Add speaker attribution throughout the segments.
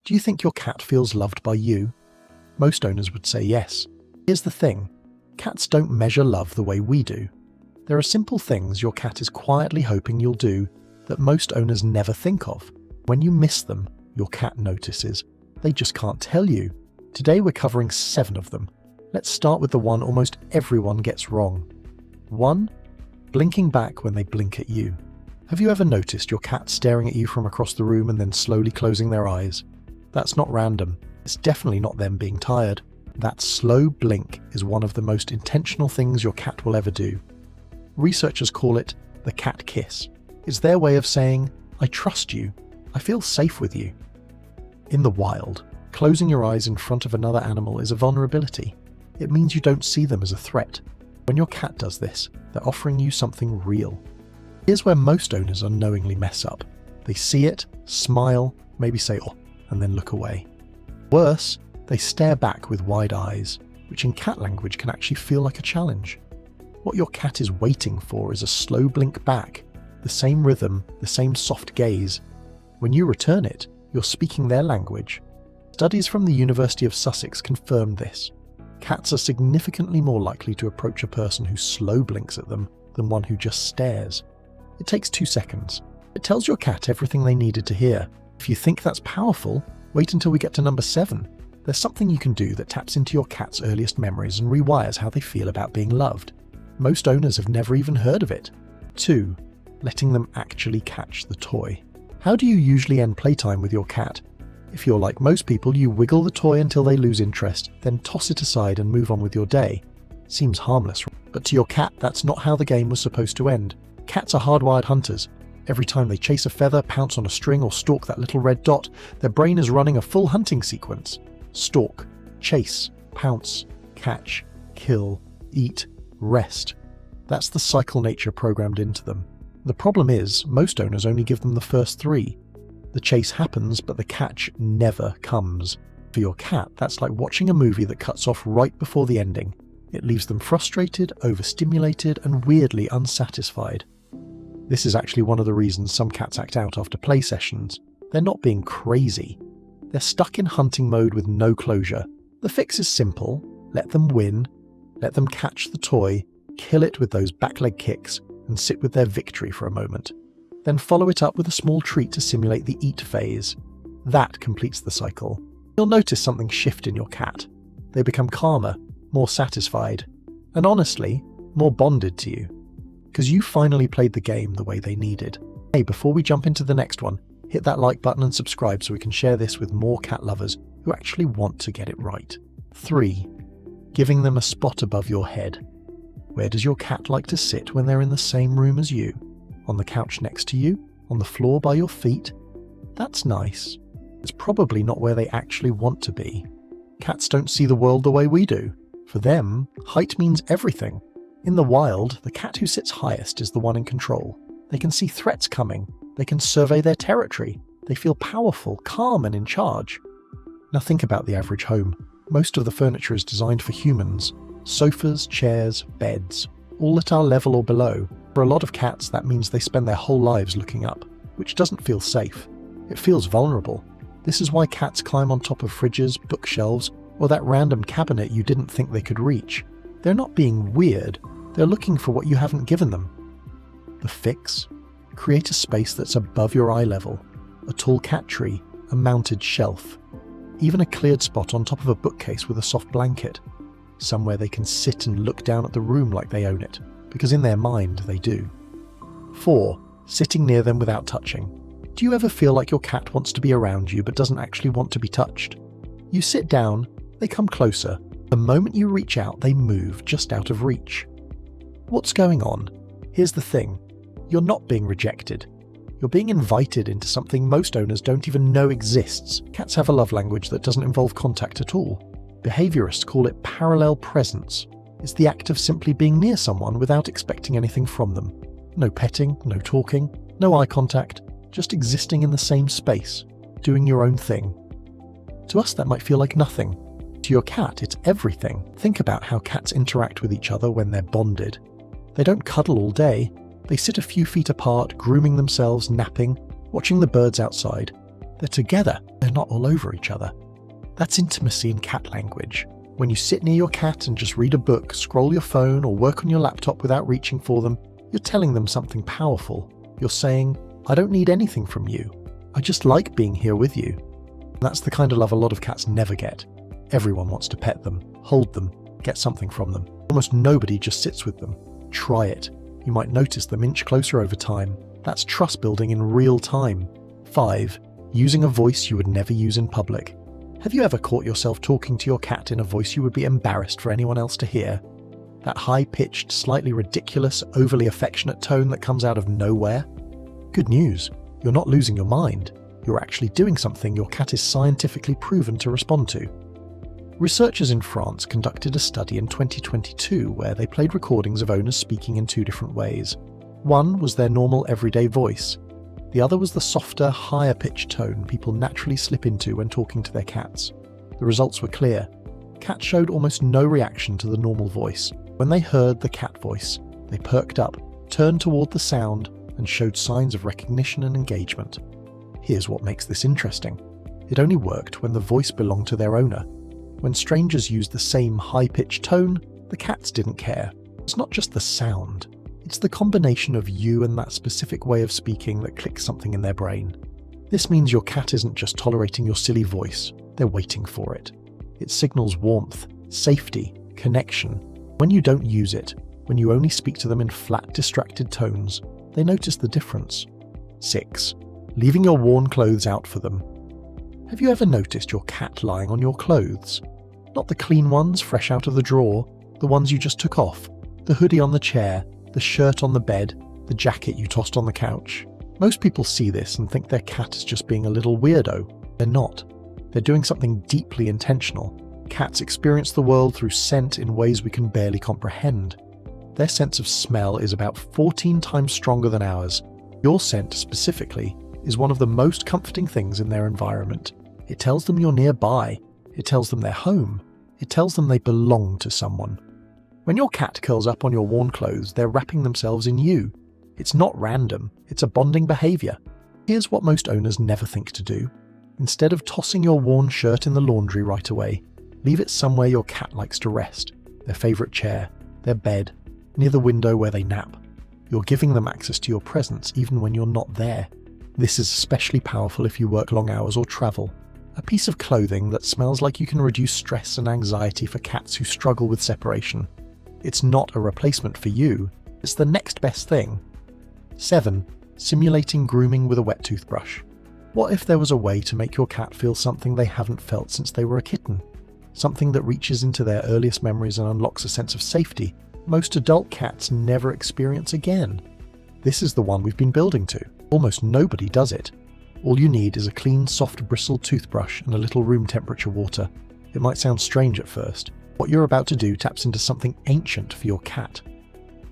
Speaker 1: Do you think your cat feels loved by you? Most owners would say yes. Here's the thing, cats don't measure love the way we do. There are simple things your cat is quietly hoping you'll do that most owners never think of. When you miss them, your cat notices. They just can't tell you. Today we're covering 7 of them. Let's start with the one almost everyone gets wrong. 1. Blinking back when they blink at you. Have you ever noticed your cat staring at you from across the room and then slowly closing their eyes? That's not random. It's definitely not them being tired. That slow blink is one of the most intentional things your cat will ever do. Researchers call it the cat kiss. It's their way of saying, I trust you. I feel safe with you. In the wild, closing your eyes in front of another animal is a vulnerability. It means you don't see them as a threat. When your cat does this, they're offering you something real. Here's where most owners unknowingly mess up. They see it, smile, maybe say oh, and then look away. Worse, they stare back with wide eyes, which in cat language can actually feel like a challenge. What your cat is waiting for is a slow blink back, the same rhythm, the same soft gaze. When you return it, you're speaking their language. Studies from the University of Sussex confirm this. Cats are significantly more likely to approach a person who slow blinks at them than one who just stares. It takes 2 seconds. It tells your cat everything they needed to hear. If you think that's powerful, wait until we get to number 7. There's something you can do that taps into your cat's earliest memories and rewires how they feel about being loved. Most owners have never even heard of it. 2. Letting them actually catch the toy. How do you usually end playtime with your cat? If you're like most people, you wiggle the toy until they lose interest, then toss it aside and move on with your day. Seems harmless, but to your cat, that's not how the game was supposed to end. Cats are hardwired hunters. Every time they chase a feather, pounce on a string, or stalk that little red dot, their brain is running a full hunting sequence. Stalk, chase, pounce, catch, kill, eat, rest. That's the cycle nature programmed into them. The problem is, most owners only give them the first 3. The chase happens, but the catch never comes. For your cat, that's like watching a movie that cuts off right before the ending. It leaves them frustrated, overstimulated, and weirdly unsatisfied. This is actually one of the reasons some cats act out after play sessions. They're not being crazy. They're stuck in hunting mode with no closure. The fix is simple. Let them win. Let them catch the toy, kill it with those back leg kicks, and sit with their victory for a moment. Then follow it up with a small treat to simulate the eat phase. That completes the cycle. You'll notice something shift in your cat. They become calmer, more satisfied, and honestly, more bonded to you. Because you finally played the game the way they needed. Hey, before we jump into the next one, hit that like button and subscribe so we can share this with more cat lovers who actually want to get it right. 3. Giving them a spot above your head. Where does your cat like to sit when they're in the same room as you? On the couch next to you? On the floor by your feet? That's nice. It's probably not where they actually want to be. Cats don't see the world the way we do. For them, height means everything. In the wild, the cat who sits highest is the one in control. They can see threats coming. They can survey their territory. They feel powerful, calm, and in charge. Now think about the average home. Most of the furniture is designed for humans. Sofas, chairs, beds, all at our level or below. For a lot of cats, that means they spend their whole lives looking up, which doesn't feel safe. It feels vulnerable. This is why cats climb on top of fridges, bookshelves, or that random cabinet you didn't think they could reach. They're not being weird. They're looking for what you haven't given them. The fix? Create a space that's above your eye level. A tall cat tree, a mounted shelf, even a cleared spot on top of a bookcase with a soft blanket. Somewhere they can sit and look down at the room like they own it, because in their mind they do. 4. Sitting near them without touching. Do you ever feel like your cat wants to be around you but doesn't actually want to be touched? You sit down, they come closer. The moment you reach out, they move just out of reach. What's going on? Here's the thing. You're not being rejected. You're being invited into something most owners don't even know exists. Cats have a love language that doesn't involve contact at all. Behaviorists call it parallel presence. It's the act of simply being near someone without expecting anything from them. No petting, no talking, no eye contact, just existing in the same space, doing your own thing. To us, that might feel like nothing. To your cat, it's everything. Think about how cats interact with each other when they're bonded. They don't cuddle all day. They sit a few feet apart, grooming themselves, napping, watching the birds outside. They're together, they're not all over each other. That's intimacy in cat language. When you sit near your cat and just read a book, scroll your phone, or work on your laptop without reaching for them, you're telling them something powerful. You're saying, I don't need anything from you. I just like being here with you. And that's the kind of love a lot of cats never get. Everyone wants to pet them, hold them, get something from them. Almost nobody just sits with them. Try it. You might notice them inch closer over time. That's trust building in real time. 5. Using a voice you would never use in public. Have you ever caught yourself talking to your cat in a voice you would be embarrassed for anyone else to hear? That high-pitched, slightly ridiculous, overly affectionate tone that comes out of nowhere? Good news, you're not losing your mind. You're actually doing something your cat is scientifically proven to respond to. Researchers in France conducted a study in 2022 where they played recordings of owners speaking in 2 different ways. One was their normal everyday voice. The other was the softer, higher-pitched tone people naturally slip into when talking to their cats. The results were clear. Cats showed almost no reaction to the normal voice. When they heard the cat voice, they perked up, turned toward the sound, and showed signs of recognition and engagement. Here's what makes this interesting. It only worked when the voice belonged to their owner. When strangers used the same high-pitched tone, the cats didn't care. It's not just the sound. It's the combination of you and that specific way of speaking that clicks something in their brain. This means your cat isn't just tolerating your silly voice, they're waiting for it. It signals warmth, safety, connection. When you don't use it, when you only speak to them in flat, distracted tones, they notice the difference. 6. Leaving your worn clothes out for them. Have you ever noticed your cat lying on your clothes? Not the clean ones fresh out of the drawer, the ones you just took off, the hoodie on the chair, the shirt on the bed, the jacket you tossed on the couch. Most people see this and think their cat is just being a little weirdo. They're not. They're doing something deeply intentional. Cats experience the world through scent in ways we can barely comprehend. Their sense of smell is about 14 times stronger than ours. Your scent, specifically, is one of the most comforting things in their environment. It tells them you're nearby. It tells them they're home. It tells them they belong to someone. When your cat curls up on your worn clothes, they're wrapping themselves in you. It's not random, it's a bonding behavior. Here's what most owners never think to do. Instead of tossing your worn shirt in the laundry right away, leave it somewhere your cat likes to rest. Their favorite chair, their bed, near the window where they nap. You're giving them access to your presence even when you're not there. This is especially powerful if you work long hours or travel. A piece of clothing that smells like you can reduce stress and anxiety for cats who struggle with separation. It's not a replacement for you, it's the next best thing. 7. Simulating grooming with a wet toothbrush. What if there was a way to make your cat feel something they haven't felt since they were a kitten? Something that reaches into their earliest memories and unlocks a sense of safety most adult cats never experience again. This is the one we've been building to. Almost nobody does it. All you need is a clean, soft bristled toothbrush and a little room temperature water. It might sound strange at first. What you're about to do taps into something ancient for your cat.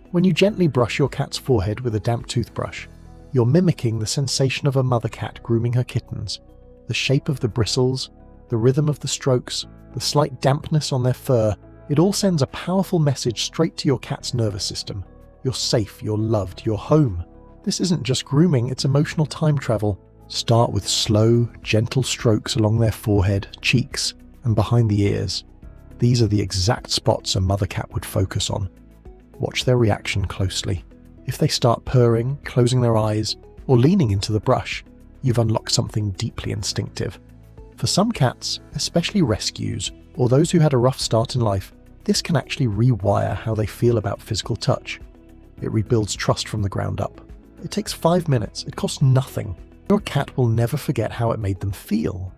Speaker 1: When you gently brush your cat's forehead with a damp toothbrush, you're mimicking the sensation of a mother cat grooming her kittens. The shape of the bristles, the rhythm of the strokes, the slight dampness on their fur, it all sends a powerful message straight to your cat's nervous system. You're safe, you're loved, you're home. This isn't just grooming, it's emotional time travel. Start with slow, gentle strokes along their forehead, cheeks, and behind the ears. These are the exact spots a mother cat would focus on. Watch their reaction closely. If they start purring, closing their eyes, or leaning into the brush, you've unlocked something deeply instinctive. For some cats, especially rescues, or those who had a rough start in life, this can actually rewire how they feel about physical touch. It rebuilds trust from the ground up. It takes 5 minutes, it costs nothing. Your cat will never forget how it made them feel.